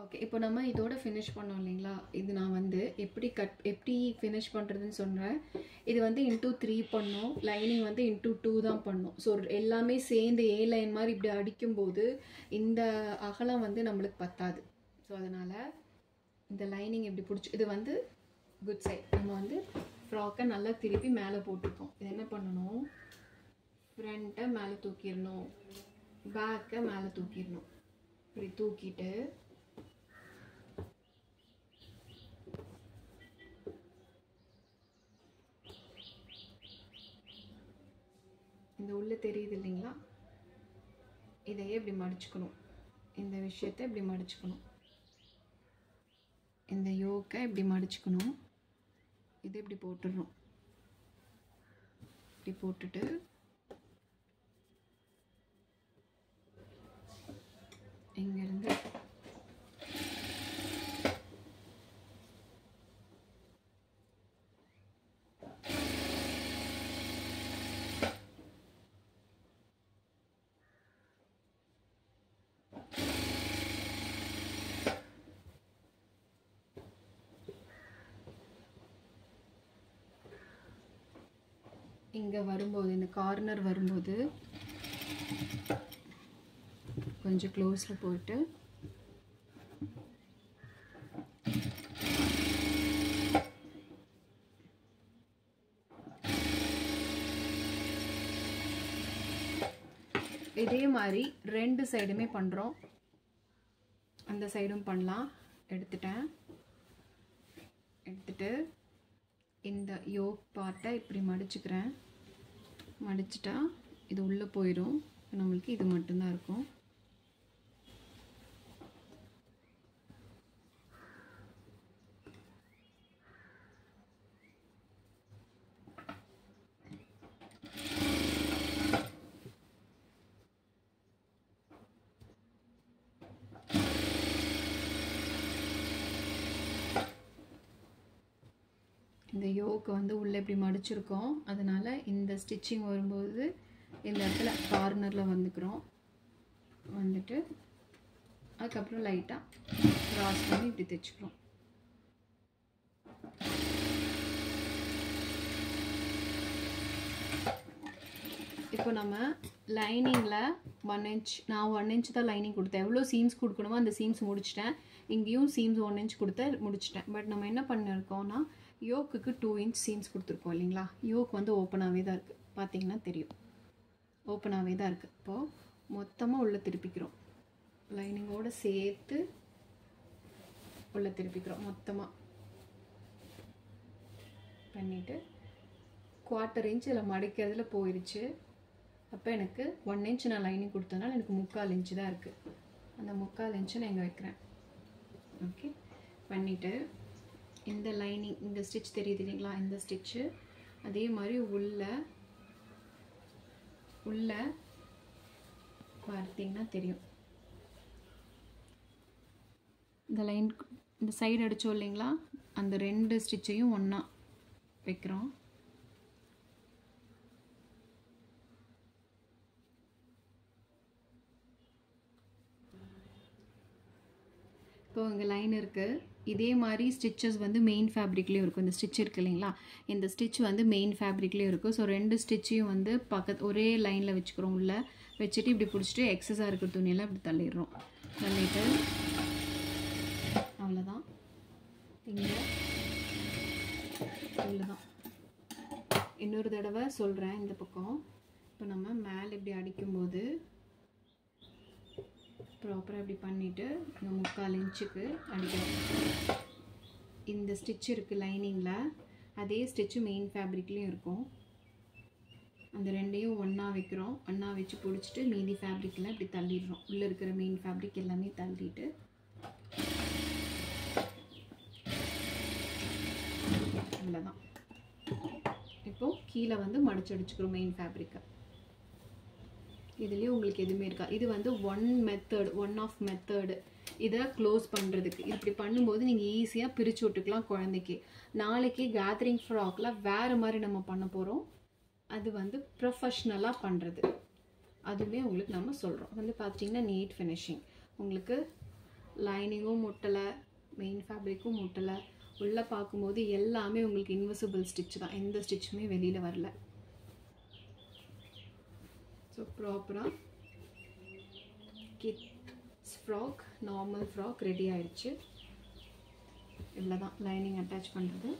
Okay, இப்போ நம்ம இதோட ஃபினிஷ் பண்ணோம் இல்லைங்களா? இது நான் வந்து எப்படி ஃபினிஷ் பண்ணுறதுன்னு சொல்கிறேன். இது வந்து இன்டூ 3 பண்ணோம், லைனிங் வந்து இன்டூ 2 தான் பண்ணோம். ஸோ எல்லாமே சேர்ந்து ஏ லைன் மாதிரி இப்படி அடிக்கும்போது இந்த அகலம் வந்து நம்மளுக்கு பத்தாது. ஸோ அதனால் இந்த லைனிங் எப்படி பிடிச்சி, இது வந்து குட் சைட். நம்ம வந்து ஃப்ராக்கை நல்லா திருப்பி மேலே போட்டுருக்கோம். இது என்ன பண்ணணும், ஃப்ரண்ட்டை மேலே தூக்கிடணும், பேக்கை மேலே தூக்கிடணும். இப்படி தூக்கிட்டு இந்த உள்ளே தெரியுது இல்லைங்களா, இதையே இப்படி மடிச்சுக்கணும். இந்த விஷயத்தை இப்படி மடிச்சுக்கணும், இந்த யோக்கை இப்படி மடிச்சுக்கணும். இது இப்படி போட்டுடணும். இப்படி போட்டுட்டு இங்கேருந்து இங்கே வரும்போது, இந்த கார்னர் வரும்போது கொஞ்சம் க்ளோஸில் போயிட்டு இதே மாதிரி 2 சைடுமே பண்ணுறோம். அந்த சைடும் பண்ணலாம். எடுத்துட்டு இந்த யோக் பார்ட்டை இப்படி மடிச்சுக்கிறேன். மடிச்சிட்டா இது உள்ளே போயிடும். நம்மளுக்கு இது மட்டும்தான் இருக்கும். இந்த யோக்கு வந்து உள்ளே இப்படி மடிச்சிருக்கோம். அதனால் இந்த ஸ்டிச்சிங் வரும்போது இந்த இடத்துல கார்னரில் வந்துட்டு அதுக்கப்புறம் லைட்டாக கிராஸ் பண்ணி இப்படி தைச்சிக்கிறோம். இப்போ நம்ம லைனிங்கில் 1 inch, நான் 1 inch தான் லைனிங் கொடுத்தேன். எவ்வளோ சீம்ஸ் கொடுக்கணுமோ அந்த சீம்ஸ் முடிச்சிட்டேன். இங்கேயும் சீம்ஸ் 1 inch கொடுத்து முடிச்சிட்டேன். பட் நம்ம என்ன பண்ணியிருக்கோம்னா, யோக்குக்கு 2 inch சீம்ஸ் கொடுத்துருக்கோம் இல்லைங்களா? யோக் வந்து ஓப்பனாகவே தான் இருக்குது, பார்த்தீங்கன்னா தெரியும், ஓப்பனாகவே தான் இருக்குது. இப்போது மொத்தமாக உள்ளே திருப்பிக்கிறோம், லைனிங்கோடு சேர்த்து உள்ளே திருப்பிக்கிறோம். மொத்தமாக பண்ணிவிட்டு 1/4 inch இதில் மடிக்கிறதுல போயிடுச்சு. அப்போ எனக்கு 1 inch நான் லைனிங் கொடுத்ததுனால எனக்கு 3/4 inch தான் இருக்குது. அந்த 3/4 inch நான் இங்கே வைக்கிறேன். ஓகே, பண்ணிவிட்டு இந்த லைனிங், இந்த ஸ்டிச் தெரியுது இல்லைங்களா, இந்த ஸ்டிச்சு அதே மாதிரி உள்ள பார்த்தீங்கன்னா தெரியும். இந்த லைன், இந்த சைடு அடித்தோம் இல்லைங்களா, அந்த 2 ஸ்டிச்சையும் ஒன்றா வைக்கிறோம். இப்போ இங்கே லைன் இருக்குது. இதே மாதிரி ஸ்டிச்சஸ் வந்து மெயின் ஃபேப்ரிக்லேயும் இருக்கும். இந்த ஸ்டிச் இருக்குது இல்லைங்களா, இந்த ஸ்டிச் வந்து மெயின் ஃபேப்ரிக்லேயும் இருக்கும். ஸோ 2 ஸ்டிச்சையும் வந்து ஒரே லைனில் வச்சுக்கிறோம். உள்ளே வச்சுட்டு இப்படி பிடிச்சிட்டு எக்ஸஸாக இருக்கிற துணியெல்லாம் இப்படி தள்ளிடுறோம். தள்ளிட்டு அவ்வளோதான். இங்கே இவ்வளோதான். இன்னொரு தடவை சொல்கிறேன் இந்த பக்கம். இப்போ நம்ம மேலே இப்படி அடிக்கும்போது ப்ராப்பராக இப்படி பண்ணிவிட்டு 3/4 inchக்கு அடிக்கணும். இந்த ஸ்டிச் இருக்குது லைனிங்கில், அதே ஸ்டிச்சு மெயின் ஃபேப்ரிக்லேயும் இருக்கும். அந்த 2ஐயும் ஒன்றா வைக்கிறோம். ஒன்றா வச்சு பிடிச்சிட்டு மீதி ஃபேப்ரிக்லாம் இப்படி தள்ளிடுறோம். உள்ளே இருக்கிற மெயின் ஃபேப்ரிக் எல்லாமே தள்ளிட்டு அவ்வளோதான். இப்போது கீழே வந்து மடிச்சு அடிச்சுக்கிறோம் மெயின் ஃபேப்ரிக்கை. இதுலேயும் உங்களுக்கு எதுவுமே இருக்கா. இது வந்து ஒன் ஆஃப் மெத்தடு இதை க்ளோஸ் பண்ணுறதுக்கு. இப்படி பண்ணும்போது நீங்கள் ஈஸியாக பிரித்து விட்டுக்கலாம் குழந்தைக்கு. நாளைக்கு கேதரிங் ஃப்ராக்கில் வேறு மாதிரி நம்ம பண்ண போகிறோம். அது வந்து ப்ரொஃபஷ்னலாக பண்ணுறது, அதுவுமே உங்களுக்கு நம்ம சொல்கிறோம். வந்து பார்த்தீங்கன்னா நீட் ஃபினிஷிங். உங்களுக்கு லைனிங்கும் முட்டலை, மெயின் ஃபேப்ரிக்கும் முட்டலை. உள்ளே பார்க்கும்போது எல்லாமே உங்களுக்கு இன்விசிபிள் ஸ்டிச் தான், எந்த ஸ்டிச்சுமே வெளியில் வரல. ஸோ ப்ராப்பராக kids frock, normal frock ready ஆயிடுச்சு. இவ்வளோ தான் லைனிங் அட்டாச் பண்ணுறது.